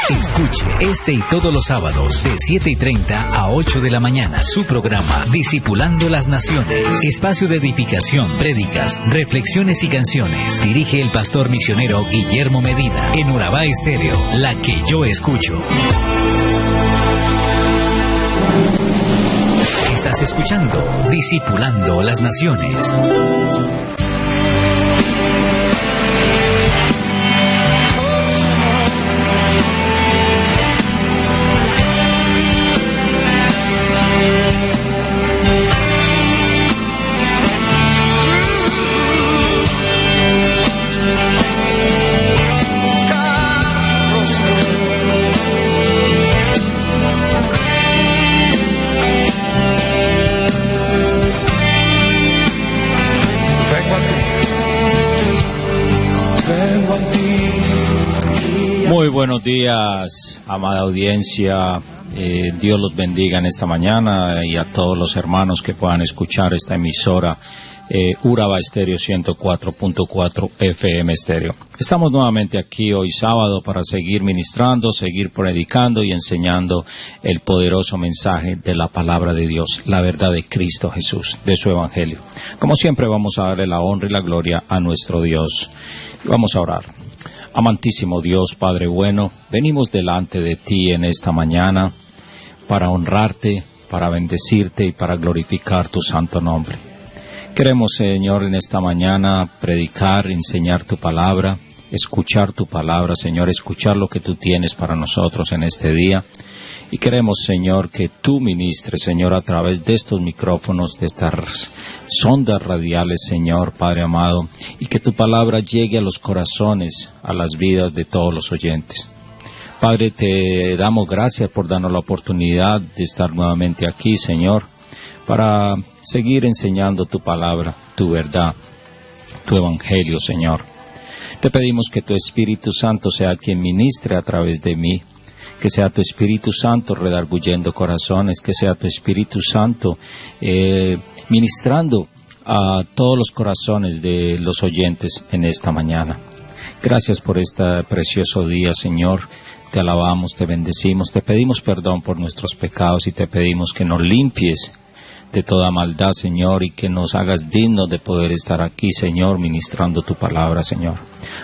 Escuche este y todos los sábados de 7:30 a 8 de la mañana su programa Discipulando las Naciones. Espacio de edificación, prédicas, reflexiones y canciones. Dirige el pastor misionero Guillermo Medina en Urabá Estéreo, la que yo escucho. Estás escuchando Discipulando las Naciones. Muy buenos días, amada audiencia. Dios los bendiga en esta mañana y a todos los hermanos que puedan escuchar esta emisora Urabá Estéreo 104.4 FM Estéreo. Estamos nuevamente aquí hoy sábado para seguir ministrando, seguir predicando y enseñando el poderoso mensaje de la palabra de Dios, la verdad de Cristo Jesús, de su Evangelio. Como siempre vamos a darle la honra y la gloria a nuestro Dios. Vamos a orar. Amantísimo Dios, Padre bueno, venimos delante de ti en esta mañana para honrarte, para bendecirte y para glorificar tu santo nombre. Queremos, Señor, en esta mañana predicar, enseñar tu palabra, escuchar tu palabra, Señor, escuchar lo que tú tienes para nosotros en este día. Y queremos, Señor, que tú ministres, Señor, a través de estos micrófonos, de estas sondas radiales, Señor, Padre amado, y que tu palabra llegue a los corazones, a las vidas de todos los oyentes. Padre, te damos gracias por darnos la oportunidad de estar nuevamente aquí, Señor, para seguir enseñando tu palabra, tu verdad, tu evangelio, Señor. Te pedimos que tu Espíritu Santo sea quien ministre a través de mí, que sea tu Espíritu Santo redarguyendo corazones, que sea tu Espíritu Santo ministrando a todos los corazones de los oyentes en esta mañana. Gracias por este precioso día, Señor. Te alabamos, te bendecimos, te pedimos perdón por nuestros pecados y te pedimos que nos limpies de toda maldad, Señor, y que nos hagas dignos de poder estar aquí, Señor, ministrando tu palabra, Señor.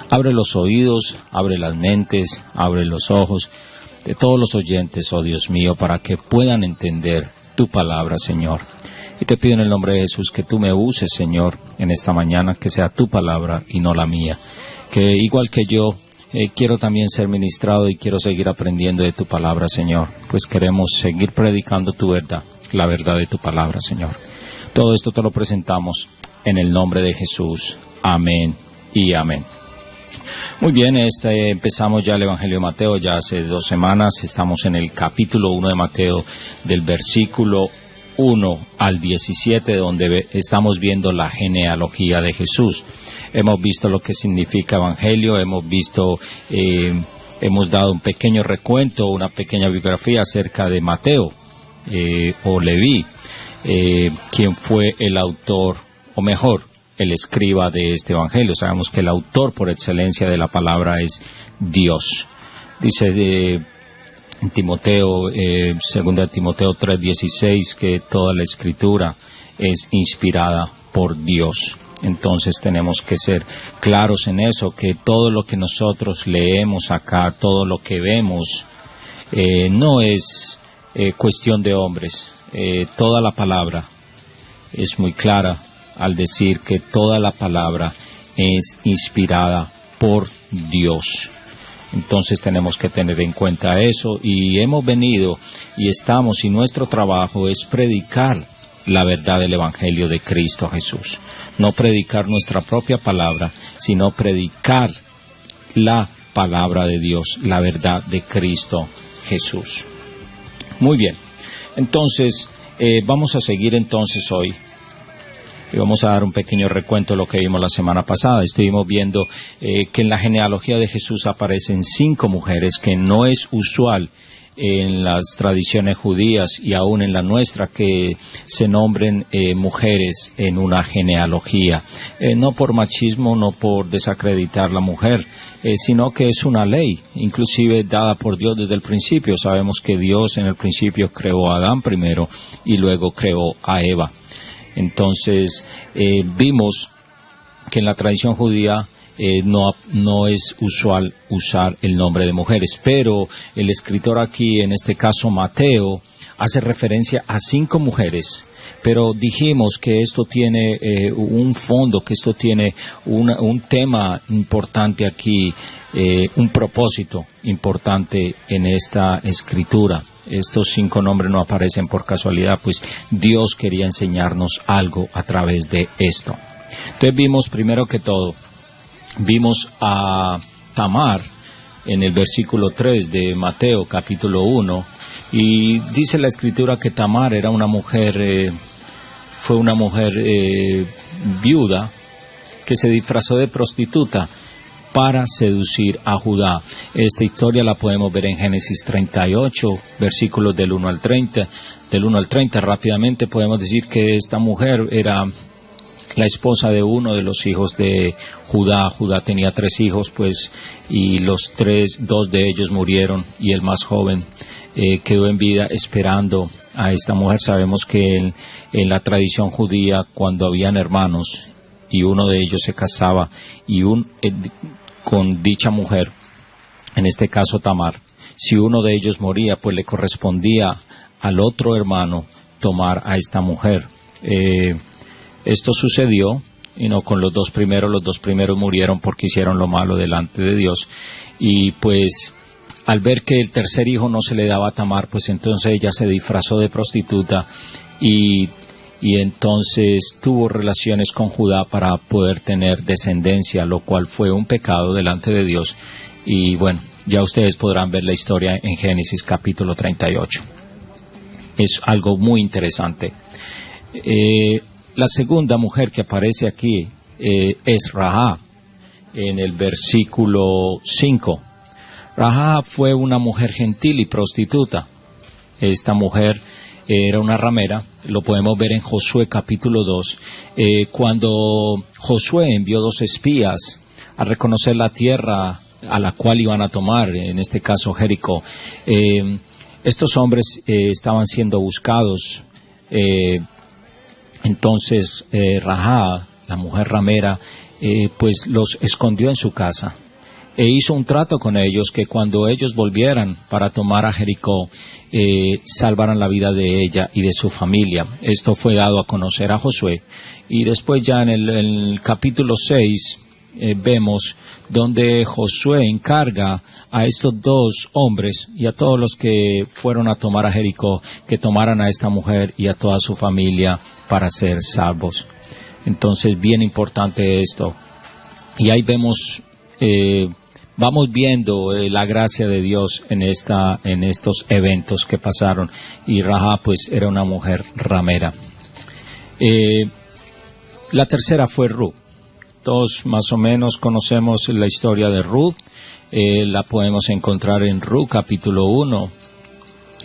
Abre los oídos, abre las mentes, abre los ojos de todos los oyentes, oh Dios mío, para que puedan entender tu palabra, Señor. Y te pido en el nombre de Jesús que tú me uses, Señor, en esta mañana, que sea tu palabra y no la mía. Que igual que yo, quiero también ser ministrado y quiero seguir aprendiendo de tu palabra, Señor. Pues queremos seguir predicando tu verdad, la verdad de tu palabra, Señor. Todo esto te lo presentamos en el nombre de Jesús. Amén y amén. Muy bien, empezamos ya el Evangelio de Mateo, ya hace 2 semanas, estamos en el capítulo 1 de Mateo, del versículo 1 al 17, donde estamos viendo la genealogía de Jesús. Hemos visto lo que significa Evangelio, hemos dado un pequeño recuento, una pequeña biografía acerca de Mateo, o Leví, quien fue el autor, o mejor, el escriba de este evangelio. Sabemos que el autor por excelencia de la palabra es Dios. Dice en Timoteo, 2 Timoteo 3:16, que toda la escritura es inspirada por Dios. Entonces tenemos que ser claros en eso, que todo lo que nosotros leemos acá, todo lo que vemos, no es cuestión de hombres. Toda la palabra es muy clara al decir que toda la palabra es inspirada por Dios. Entonces tenemos que tener en cuenta eso, y hemos venido y estamos, y nuestro trabajo es predicar la verdad del Evangelio de Cristo Jesús. No predicar nuestra propia palabra, sino predicar la palabra de Dios, la verdad de Cristo Jesús. Muy bien, entonces vamos a seguir entonces hoy. Y vamos a dar un pequeño recuento de lo que vimos la semana pasada. Estuvimos viendo que en la genealogía de Jesús aparecen 5 mujeres, que no es usual en las tradiciones judías y aún en la nuestra que se nombren mujeres en una genealogía, no por machismo, no por desacreditar la mujer, sino que es una ley, inclusive dada por Dios desde el principio. Sabemos que Dios en el principio creó a Adán primero y luego creó a Eva. Entonces vimos que en la tradición judía no es usual usar el nombre de mujeres, pero el escritor aquí, en este caso Mateo, hace referencia a 5 mujeres, pero dijimos que esto tiene un fondo, que esto tiene un tema importante aquí, un propósito importante en esta escritura. Estos 5 nombres no aparecen por casualidad, pues Dios quería enseñarnos algo a través de esto. Entonces vimos, primero que todo, vimos a Tamar en el versículo 3 de Mateo capítulo 1, y dice la escritura que Tamar era una mujer, fue una mujer viuda que se disfrazó de prostituta para seducir a Judá. Esta historia la podemos ver en Génesis 38, versículos del 1 al 30. Del 1 al 30 rápidamente podemos decir que esta mujer era la esposa de uno de los hijos de Judá. Judá tenía 3 hijos, pues, y 2 de ellos murieron, y el más joven quedó en vida esperando a esta mujer. Sabemos que en la tradición judía, cuando habían hermanos y uno de ellos se casaba y con dicha mujer, en este caso Tamar, si uno de ellos moría, pues le correspondía al otro hermano tomar a esta mujer. Esto sucedió, y no con los 2 primeros. Los 2 primeros murieron porque hicieron lo malo delante de Dios. Y pues al ver que el tercer hijo no se le daba a Tamar, pues entonces ella se disfrazó de prostituta y entonces tuvo relaciones con Judá para poder tener descendencia, lo cual fue un pecado delante de Dios. Y bueno, ya ustedes podrán ver la historia en Génesis capítulo 38. Es algo muy interesante. La segunda mujer que aparece aquí es Rahab, en el versículo 5. Rahab fue una mujer gentil y prostituta. Esta mujer era una ramera, lo podemos ver en Josué capítulo 2, cuando Josué envió 2 espías a reconocer la tierra a la cual iban a tomar, en este caso Jericó. Estos hombres estaban siendo buscados. Entonces Rahab, la mujer ramera, pues los escondió en su casa e hizo un trato con ellos que cuando ellos volvieran para tomar a Jericó, salvaran la vida de ella y de su familia. Esto fue dado a conocer a Josué, y después ya en el capítulo 6 vemos donde Josué encarga a estos 2 hombres y a todos los que fueron a tomar a Jericó, que tomaran a esta mujer y a toda su familia para ser salvos. Entonces, bien importante esto. Y ahí vemos, vamos viendo la gracia de Dios en estos eventos que pasaron. Y Rahab, pues, era una mujer ramera. La tercera fue Ruth. Todos más o menos conocemos la historia de Ruth. La podemos encontrar en Ruth capítulo 1.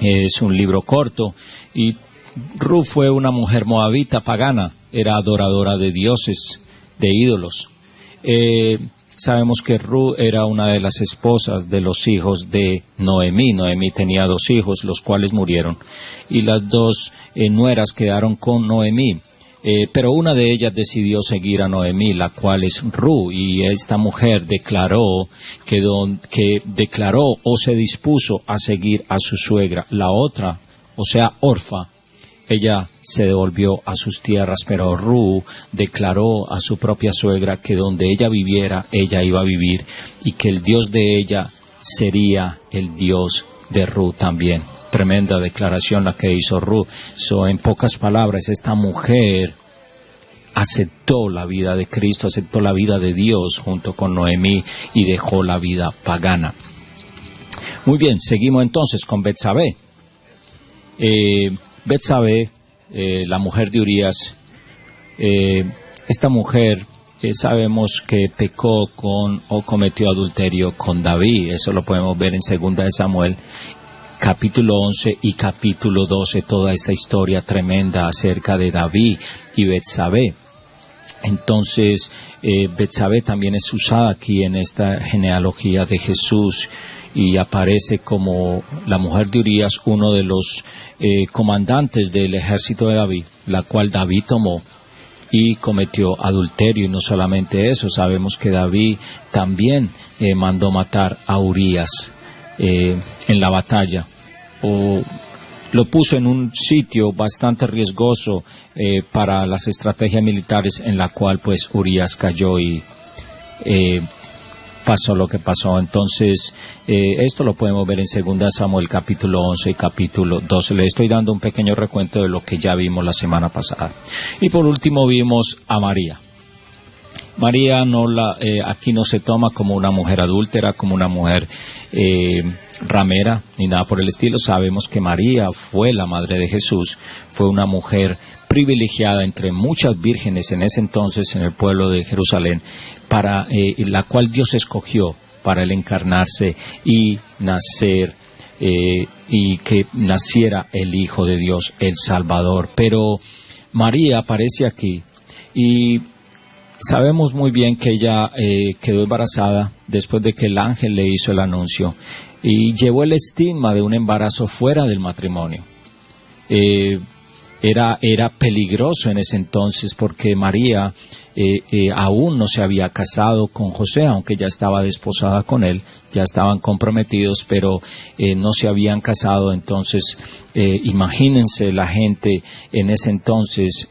Es un libro corto. Y Ruth fue una mujer moabita pagana. Era adoradora de dioses, de ídolos. Sabemos que Ruth era una de las esposas de los hijos de Noemí. Noemí tenía 2 hijos, los cuales murieron. Y las 2 nueras quedaron con Noemí. Pero una de ellas decidió seguir a Noemí, la cual es Ruth, y esta mujer declaró que declaró o se dispuso a seguir a su suegra. La otra, o sea, Orfa, ella se devolvió a sus tierras, pero Ruth declaró a su propia suegra que donde ella viviera, ella iba a vivir, y que el Dios de ella sería el Dios de Ruth también. Tremenda declaración la que hizo Ruth. En pocas palabras, esta mujer aceptó la vida de Cristo, aceptó la vida de Dios junto con Noemí y dejó la vida pagana. Muy bien, seguimos entonces con Betsabé. Betsabé, la mujer de Urías, esta mujer sabemos que pecó o cometió adulterio con David. Eso lo podemos ver en 2 de Samuel. capítulo 11 y capítulo 12, toda esta historia tremenda acerca de David y Betsabé. Entonces, Betsabé también es usada aquí en esta genealogía de Jesús y aparece como la mujer de Urías, uno de los comandantes del ejército de David, la cual David tomó y cometió adulterio. Y no solamente eso, sabemos que David también mandó matar a Urías en la batalla, o lo puso en un sitio bastante riesgoso para las estrategias militares, en la cual pues Urías cayó y pasó lo que pasó. Entonces, esto lo podemos ver en 2 Samuel capítulo 11 y capítulo 12. Le estoy dando un pequeño recuento de lo que ya vimos la semana pasada. Y por último vimos a María. María aquí no se toma como una mujer adúltera, como una mujer ramera, ni nada por el estilo. Sabemos que María fue la madre de Jesús, fue una mujer privilegiada entre muchas vírgenes en ese entonces en el pueblo de Jerusalén, para la cual Dios escogió para el encarnarse y nacer, y que naciera el Hijo de Dios, el Salvador. Pero María aparece aquí y sabemos muy bien que ella quedó embarazada después de que el ángel le hizo el anuncio y llevó el estigma de un embarazo fuera del matrimonio. Era peligroso en ese entonces porque María aún no se había casado con José, aunque ya estaba desposada con él, ya estaban comprometidos, pero no se habían casado. Entonces, imagínense la gente en ese entonces.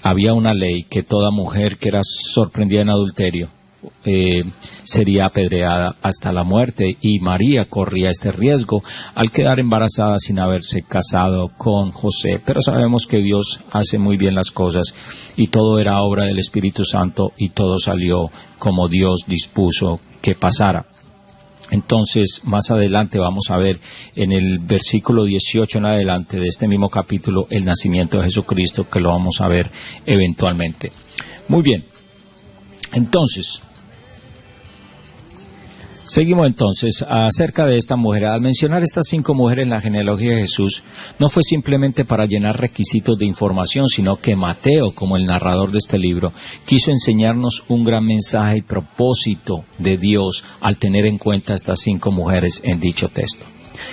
Había una ley que toda mujer que era sorprendida en adulterio sería apedreada hasta la muerte, y María corría este riesgo al quedar embarazada sin haberse casado con José. Pero sabemos que Dios hace muy bien las cosas y todo era obra del Espíritu Santo y todo salió como Dios dispuso que pasara. Entonces, más adelante vamos a ver en el versículo 18 en adelante de este mismo capítulo el nacimiento de Jesucristo, que lo vamos a ver eventualmente. Muy bien, entonces, seguimos entonces acerca de esta mujer. Al mencionar estas 5 mujeres en la genealogía de Jesús, no fue simplemente para llenar requisitos de información, sino que Mateo, como el narrador de este libro, quiso enseñarnos un gran mensaje y propósito de Dios al tener en cuenta estas 5 mujeres en dicho texto.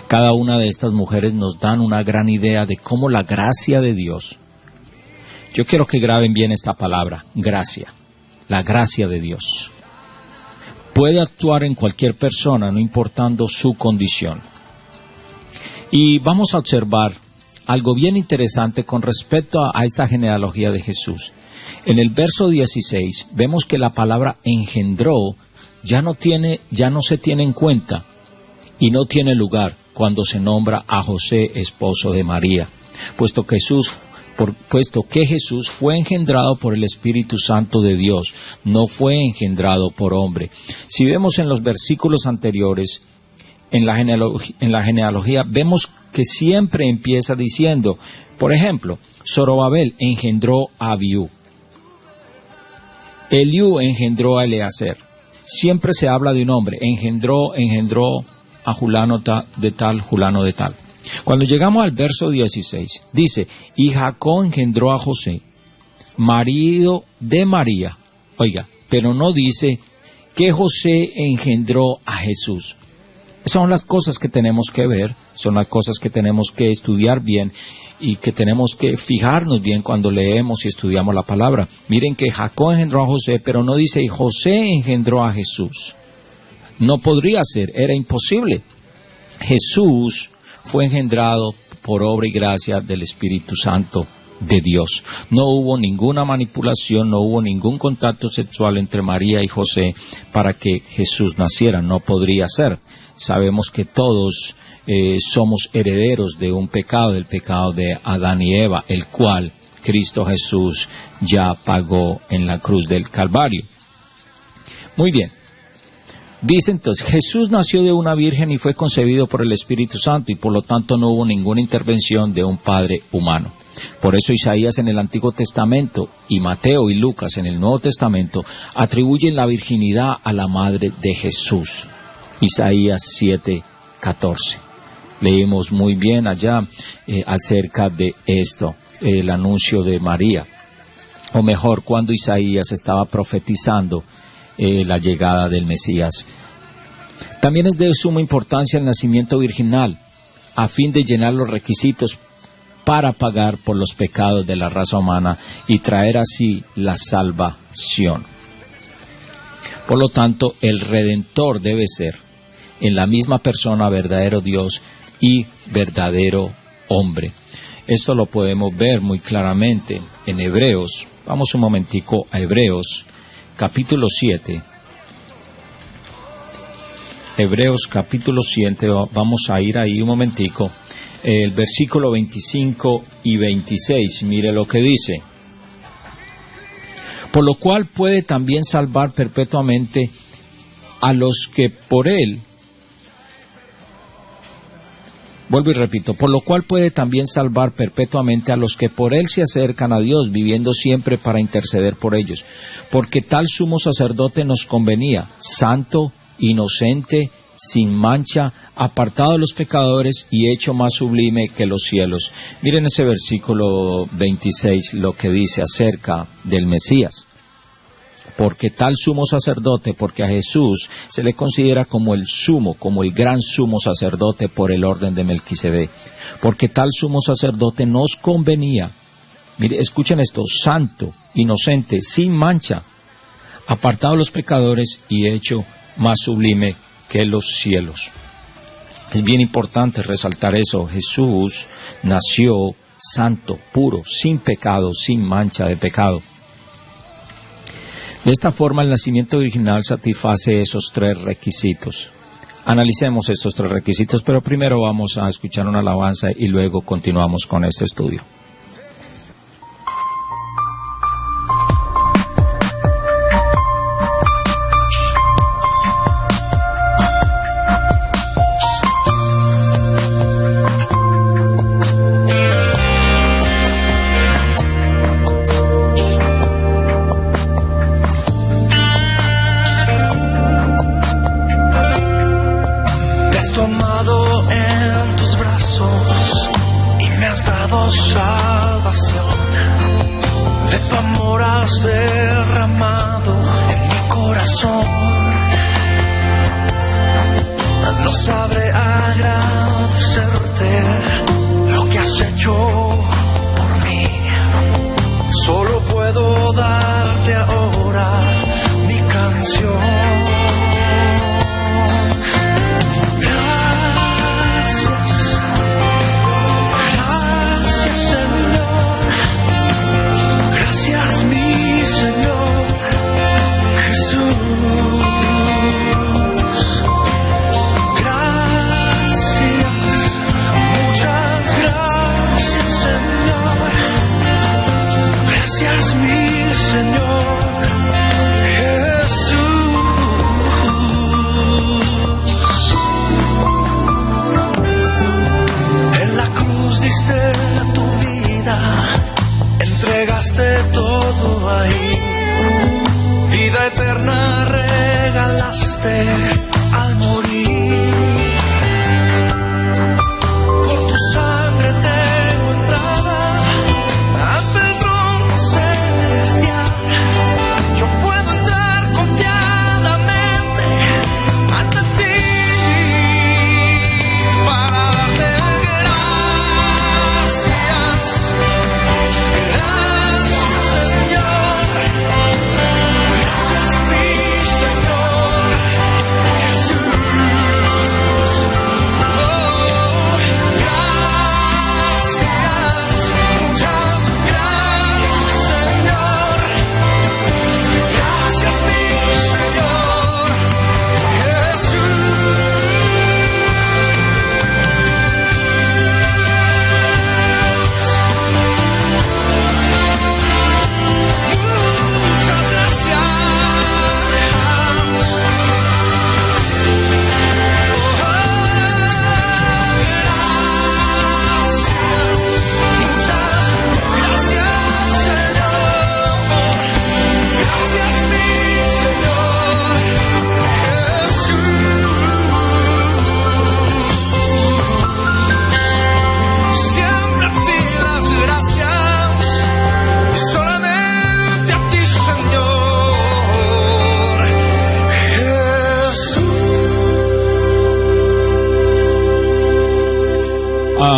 Cada una de estas mujeres nos dan una gran idea de cómo la gracia de Dios, yo quiero que graben bien esta palabra, gracia, la gracia de Dios, puede actuar en cualquier persona, no importando su condición. Y vamos a observar algo bien interesante con respecto a esta genealogía de Jesús. En el verso 16 vemos que la palabra engendró ya no se tiene en cuenta y no tiene lugar cuando se nombra a José, esposo de María, puesto que Jesús fue engendrado por el Espíritu Santo de Dios, no fue engendrado por hombre. Si vemos en los versículos anteriores, en la genealogía, vemos que siempre empieza diciendo, por ejemplo, Zorobabel engendró a Abiú, Eliú engendró a Eleazar. Siempre se habla de un hombre, engendró a Julano de tal, Julano de tal. Cuando llegamos al verso 16, dice, y Jacob engendró a José, marido de María. Oiga, pero no dice que José engendró a Jesús. Esas son las cosas que tenemos que ver, son las cosas que tenemos que estudiar bien y que tenemos que fijarnos bien cuando leemos y estudiamos la palabra. Miren que Jacob engendró a José, pero no dice, y José engendró a Jesús. No podría ser, era imposible. Jesús fue engendrado por obra y gracia del Espíritu Santo de Dios. No hubo ninguna manipulación, no hubo ningún contacto sexual entre María y José para que Jesús naciera. No podría ser. Sabemos que todos somos herederos de un pecado, del pecado de Adán y Eva, el cual Cristo Jesús ya pagó en la cruz del Calvario. Muy bien. Dice entonces, Jesús nació de una virgen y fue concebido por el Espíritu Santo, y por lo tanto no hubo ninguna intervención de un padre humano. Por eso Isaías en el Antiguo Testamento y Mateo y Lucas en el Nuevo Testamento atribuyen la virginidad a la madre de Jesús. Isaías 7:14. Leímos muy bien allá acerca de esto, el anuncio de María, o mejor, cuando Isaías estaba profetizando la llegada del Mesías. También es de suma importancia el nacimiento virginal, a fin de llenar los requisitos para pagar por los pecados de la raza humana y traer así la salvación. Por lo tanto, el Redentor debe ser en la misma persona verdadero Dios y verdadero hombre. Esto lo podemos ver muy claramente en Hebreos. Vamos un momentico a Hebreos, capítulo 7. Hebreos, capítulo 7, vamos a ir ahí un momentico. El versículo 25 y 26, mire lo que dice. Por lo cual puede también salvar perpetuamente a los que por él, vuelvo y repito, por lo cual puede también salvar perpetuamente a los que por él se acercan a Dios, viviendo siempre para interceder por ellos. Porque tal sumo sacerdote nos convenía, santo, inocente, sin mancha, apartado de los pecadores y hecho más sublime que los cielos. Miren ese versículo 26, lo que dice acerca del Mesías. Porque tal sumo sacerdote, porque a Jesús se le considera como el sumo, como el gran sumo sacerdote por el orden de Melquisedec. Porque tal sumo sacerdote nos convenía, mire, escuchen esto, santo, inocente, sin mancha, apartado de los pecadores y hecho más sublime que los cielos. Es bien importante resaltar eso. Jesús nació santo, puro, sin pecado, sin mancha de pecado. De esta forma, el nacimiento virginal satisface esos tres requisitos. Analicemos estos tres requisitos, pero primero vamos a escuchar una alabanza y luego continuamos con este estudio.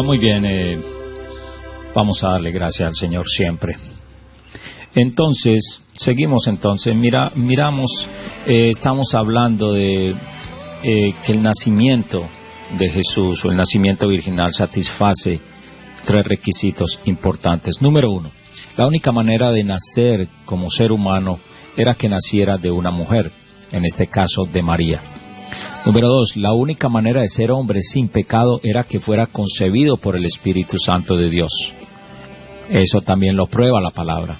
Muy bien, vamos a darle gracias al Señor siempre. Entonces, seguimos entonces, miramos, estamos hablando de que el nacimiento de Jesús o el nacimiento virginal satisface 3 requisitos importantes. Número 1, la única manera de nacer como ser humano era que naciera de una mujer, en este caso de María. Número 2, la única manera de ser hombre sin pecado era que fuera concebido por el Espíritu Santo de Dios. Eso también lo prueba la palabra.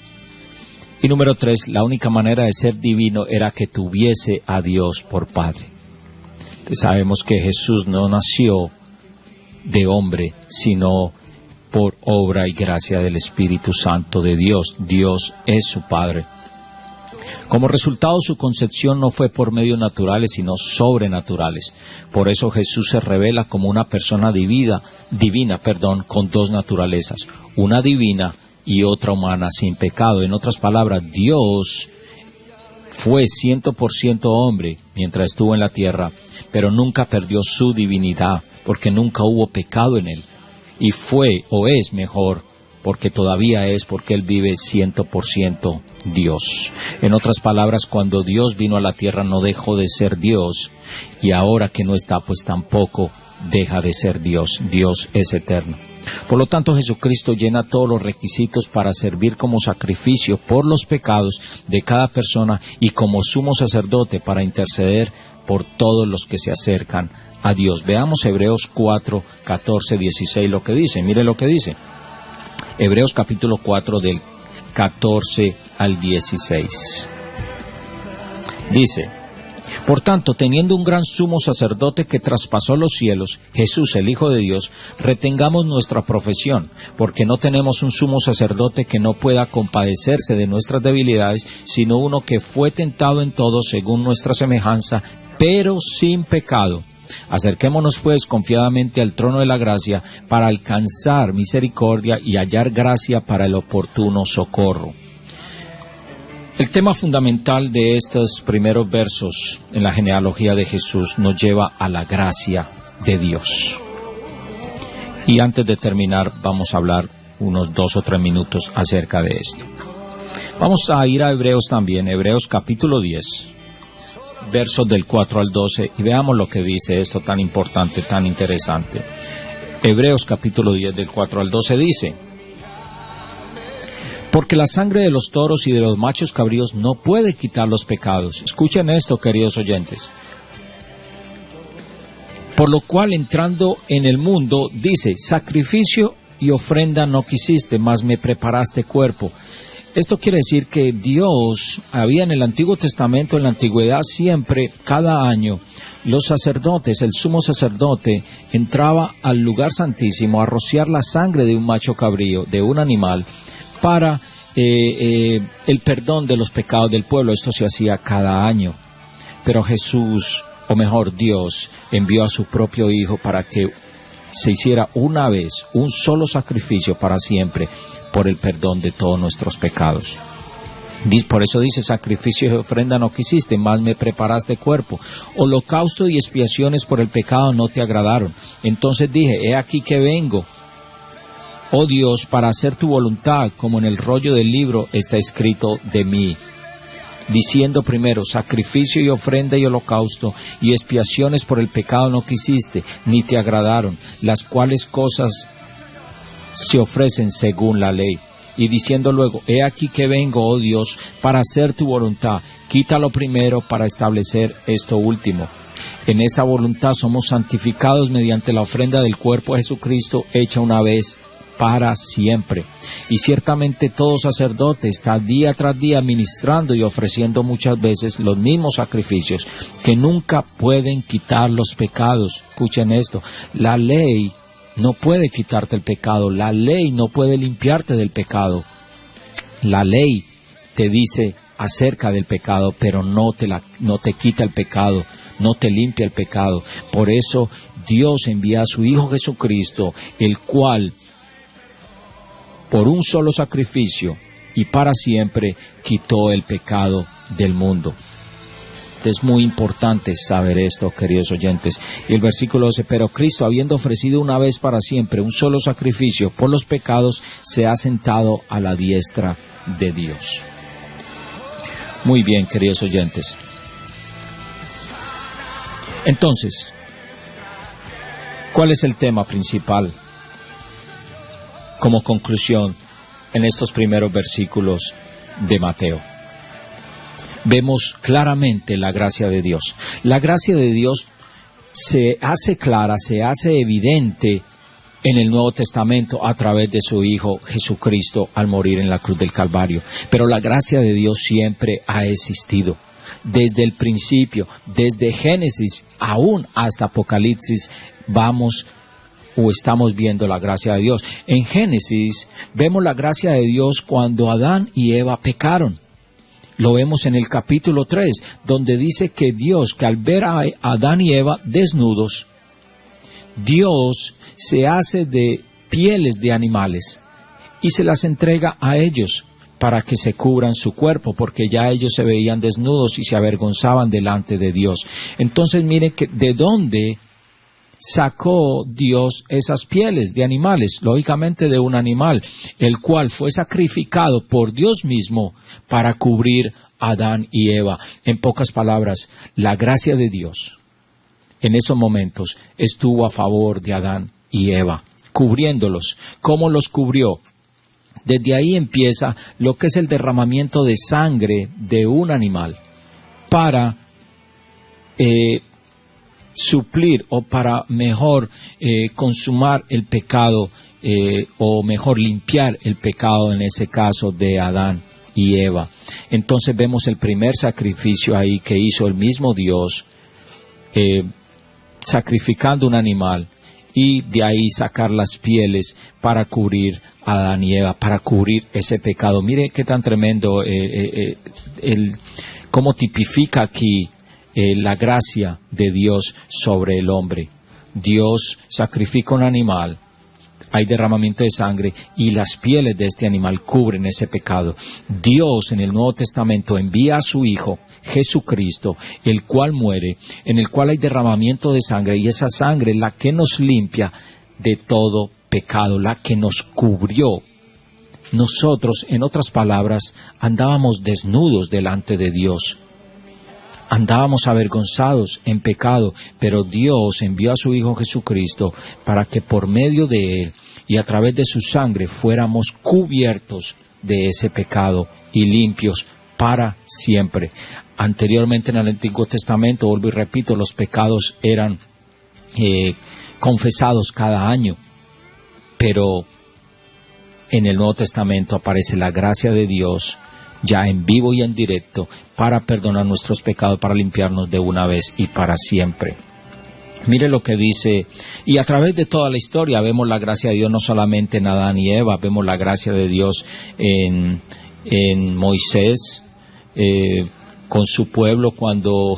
Y número 3, la única manera de ser divino era que tuviese a Dios por Padre. Entonces sabemos que Jesús no nació de hombre, sino por obra y gracia del Espíritu Santo de Dios. Dios es su Padre. Como resultado, su concepción no fue por medios naturales, sino sobrenaturales. Por eso Jesús se revela como una persona divina, con 2 naturalezas, una divina y otra humana sin pecado. En otras palabras, Dios fue 100% hombre mientras estuvo en la tierra, pero nunca perdió su divinidad, porque nunca hubo pecado en él. Y fue, o es mejor, porque todavía es, porque él vive 100% Dios. En otras palabras, cuando Dios vino a la tierra no dejó de ser Dios, y ahora que no está, pues tampoco deja de ser Dios. Dios es eterno. Por lo tanto, Jesucristo llena todos los requisitos para servir como sacrificio por los pecados de cada persona y como sumo sacerdote para interceder por todos los que se acercan a Dios. Veamos Hebreos 4, 14, 16 lo que dice. Mire lo que dice. Hebreos capítulo 4 del 14 al 16. Dice: por tanto, teniendo un gran sumo sacerdote que traspasó los cielos, Jesús, el Hijo de Dios, retengamos nuestra profesión, porque no tenemos un sumo sacerdote que no pueda compadecerse de nuestras debilidades, sino uno que fue tentado en todo según nuestra semejanza, pero sin pecado. Acerquémonos pues confiadamente al trono de la gracia para alcanzar misericordia y hallar gracia para el oportuno socorro. El tema fundamental de estos primeros versos en la genealogía de Jesús nos lleva a la gracia de Dios. Y antes de terminar vamos a hablar unos 2 o 3 minutos acerca de esto. Vamos a ir a Hebreos también, Hebreos capítulo 10. Versos del 4 al 12, y veamos lo que dice esto tan importante, tan interesante. Hebreos capítulo 10 del 4 al 12 dice: porque la sangre de los toros y de los machos cabríos no puede quitar los pecados. Escuchen esto, queridos oyentes. Por lo cual, entrando en el mundo, dice: sacrificio y ofrenda no quisiste, mas me preparaste cuerpo. Esto quiere decir que Dios había en el Antiguo Testamento, en la Antigüedad, siempre, cada año, los sacerdotes, el sumo sacerdote, entraba al lugar santísimo a rociar la sangre de un macho cabrío, de un animal, para el perdón de los pecados del pueblo. Esto se hacía cada año. Pero Jesús, o mejor Dios, envió a su propio Hijo para que se hiciera una vez, un solo sacrificio para siempre, por el perdón de todos nuestros pecados. Por eso dice: sacrificio y ofrenda no quisiste, mas me preparaste cuerpo. Holocausto y expiaciones por el pecado no te agradaron. Entonces dije: he aquí que vengo, oh Dios, para hacer tu voluntad, como en el rollo del libro está escrito de mí. Diciendo primero: sacrificio y ofrenda y holocausto y expiaciones por el pecado no quisiste, ni te agradaron, las cuales cosas se ofrecen según la ley. Y diciendo luego: he aquí que vengo, oh Dios, para hacer tu voluntad. Quítalo primero para establecer esto último. En esa voluntad somos santificados mediante la ofrenda del cuerpo de Jesucristo, hecha una vez para siempre. Y ciertamente todo sacerdote está día tras día ministrando y ofreciendo muchas veces los mismos sacrificios que nunca pueden quitar los pecados. Escuchen esto: la ley no puede quitarte el pecado, la ley no puede limpiarte del pecado. La ley te dice acerca del pecado, pero no te quita el pecado, no te limpia el pecado. Por eso Dios envía a su Hijo Jesucristo, el cual, por un solo sacrificio y para siempre, quitó el pecado del mundo. Es muy importante saber esto, queridos oyentes. Y el versículo 12, pero Cristo, habiendo ofrecido una vez para siempre un solo sacrificio por los pecados, se ha sentado a la diestra de Dios. Muy bien, queridos oyentes. Entonces, ¿cuál es el tema principal como conclusión en estos primeros versículos de Mateo? Vemos claramente la gracia de Dios. La gracia de Dios se hace clara, se hace evidente en el Nuevo Testamento a través de su Hijo Jesucristo al morir en la cruz del Calvario. Pero la gracia de Dios siempre ha existido. Desde el principio, desde Génesis aún hasta Apocalipsis, estamos viendo la gracia de Dios. En Génesis vemos la gracia de Dios cuando Adán y Eva pecaron. Lo vemos en el capítulo 3, donde dice que Dios, que al ver a Adán y Eva desnudos, Dios se hace de pieles de animales y se las entrega a ellos para que se cubran su cuerpo, porque ya ellos se veían desnudos y se avergonzaban delante de Dios. Entonces miren que de dónde sacó Dios esas pieles de animales, lógicamente de un animal, el cual fue sacrificado por Dios mismo para cubrir a Adán y Eva. En pocas palabras, la gracia de Dios en esos momentos estuvo a favor de Adán y Eva, cubriéndolos. ¿Cómo los cubrió? Desde ahí empieza lo que es el derramamiento de sangre de un animal para suplir o para mejor consumar el pecado o mejor limpiar el pecado en ese caso de Adán y Eva. Entonces vemos el primer sacrificio ahí que hizo el mismo Dios, sacrificando un animal y de ahí sacar las pieles para cubrir a Adán y Eva, para cubrir ese pecado. Mire qué tan tremendo cómo tipifica aquí la gracia de Dios sobre el hombre. Dios sacrifica un animal, hay derramamiento de sangre y las pieles de este animal cubren ese pecado. Dios en el Nuevo Testamento envía a su Hijo Jesucristo, el cual muere, en el cual hay derramamiento de sangre, y esa sangre es la que nos limpia de todo pecado, la que nos cubrió. Nosotros, en otras palabras, andábamos desnudos delante de Dios. Andábamos avergonzados en pecado, pero Dios envió a su Hijo Jesucristo para que por medio de Él y a través de su sangre fuéramos cubiertos de ese pecado y limpios para siempre. Anteriormente en el Antiguo Testamento, vuelvo y repito, los pecados eran confesados cada año, pero en el Nuevo Testamento aparece la gracia de Dios ya en vivo y en directo para perdonar nuestros pecados, para limpiarnos de una vez y para siempre. Mire lo que dice, y a través de toda la historia vemos la gracia de Dios no solamente en Adán y Eva, vemos la gracia de Dios en Moisés, con su pueblo cuando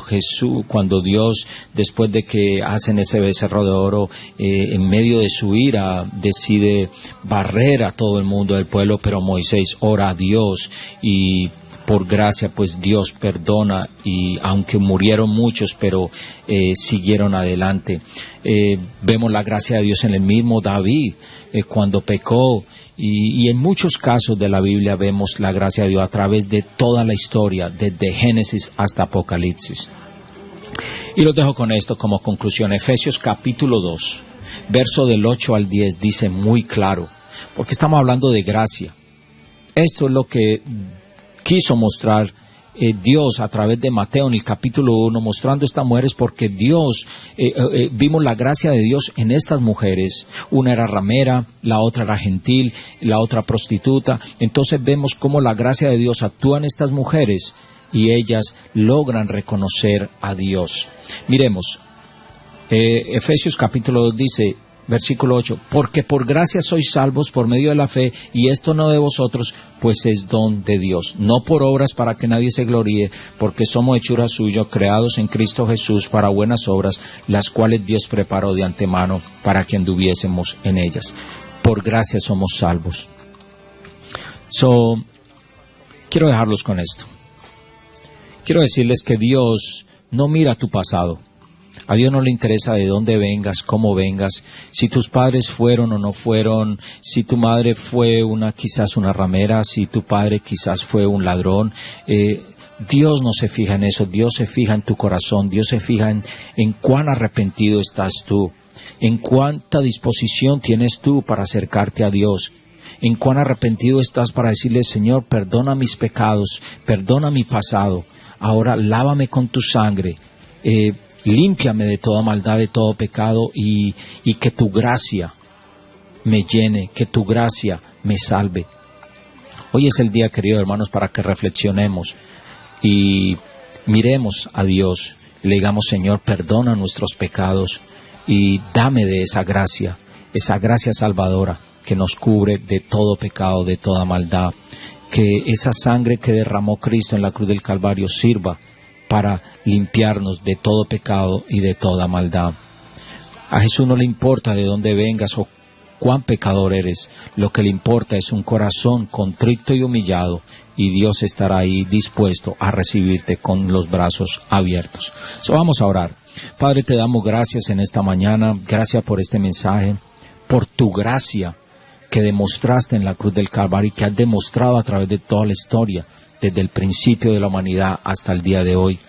Dios, después de que hacen ese becerro de oro, en medio de su ira, decide barrer a todo el mundo del pueblo, pero Moisés ora a Dios y por gracia pues Dios perdona, y aunque murieron muchos, pero siguieron adelante. Vemos la gracia de Dios en el mismo David, cuando pecó. Y en muchos casos de la Biblia vemos la gracia de Dios a través de toda la historia, desde Génesis hasta Apocalipsis. Y los dejo con esto como conclusión. Efesios capítulo 2, verso del 8 al 10, dice muy claro, porque estamos hablando de gracia. Esto es lo que quiso mostrar Dios a través de Mateo en el capítulo 1, mostrando estas mujeres, porque Dios, vimos la gracia de Dios en estas mujeres. Una era ramera, la otra era gentil, la otra prostituta. Entonces vemos cómo la gracia de Dios actúa en estas mujeres y ellas logran reconocer a Dios. Miremos, Efesios capítulo 2 dice, versículo 8, porque por gracia sois salvos por medio de la fe, y esto no de vosotros, pues es don de Dios, no por obras para que nadie se gloríe, porque somos hechura suya, creados en Cristo Jesús para buenas obras, las cuales Dios preparó de antemano para que anduviésemos en ellas. Por gracia somos salvos. Quiero dejarlos con esto. Quiero decirles que Dios no mira tu pasado. A Dios no le interesa de dónde vengas, cómo vengas, si tus padres fueron o no fueron, si tu madre fue quizás una ramera, si tu padre quizás fue un ladrón. Dios no se fija en eso, Dios se fija en tu corazón, Dios se fija en cuán arrepentido estás tú, en cuánta disposición tienes tú para acercarte a Dios, en cuán arrepentido estás para decirle: Señor, perdona mis pecados, perdona mi pasado, ahora lávame con tu sangre, límpiame de toda maldad, de todo pecado, y que tu gracia me llene, que tu gracia me salve. Hoy es el día, queridos hermanos, para que reflexionemos y miremos a Dios, le digamos: Señor, perdona nuestros pecados y dame de esa gracia salvadora que nos cubre de todo pecado, de toda maldad. Que esa sangre que derramó Cristo en la cruz del Calvario sirva para limpiarnos de todo pecado y de toda maldad. A Jesús no le importa de dónde vengas o cuán pecador eres. Lo que le importa es un corazón contrito y humillado, y Dios estará ahí dispuesto a recibirte con los brazos abiertos. Vamos a orar. Padre, te damos gracias en esta mañana. Gracias por este mensaje, por tu gracia que demostraste en la cruz del Calvario y que has demostrado a través de toda la historia, desde el principio de la humanidad hasta el día de hoy.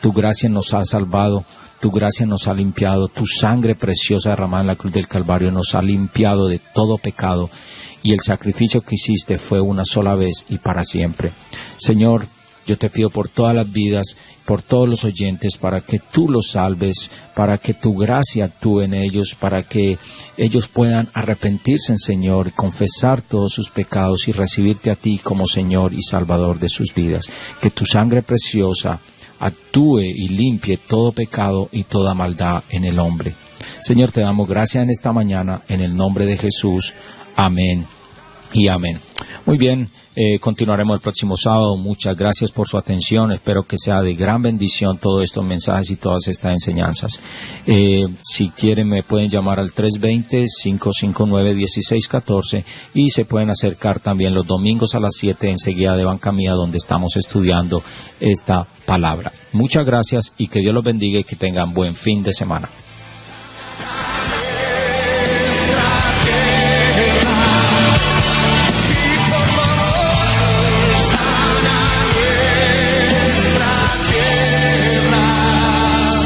Tu gracia nos ha salvado, tu gracia nos ha limpiado, tu sangre preciosa derramada en la cruz del Calvario nos ha limpiado de todo pecado, y el sacrificio que hiciste fue una sola vez y para siempre. Señor, yo te pido por todas las vidas, por todos los oyentes, para que tú los salves, para que tu gracia actúe en ellos, para que ellos puedan arrepentirse, Señor, y confesar todos sus pecados y recibirte a ti como Señor y Salvador de sus vidas. Que tu sangre preciosa actúe y limpie todo pecado y toda maldad en el hombre. Señor, te damos gracias en esta mañana, en el nombre de Jesús. Amén y amén. Muy bien, continuaremos el próximo sábado. Muchas gracias por su atención. Espero que sea de gran bendición todos estos mensajes y todas estas enseñanzas. Si quieren, me pueden llamar al 320-559-1614 y se pueden acercar también los domingos a las 7 enseguida de Banca Mía, donde estamos estudiando esta palabra. Muchas gracias y que Dios los bendiga y que tengan buen fin de semana.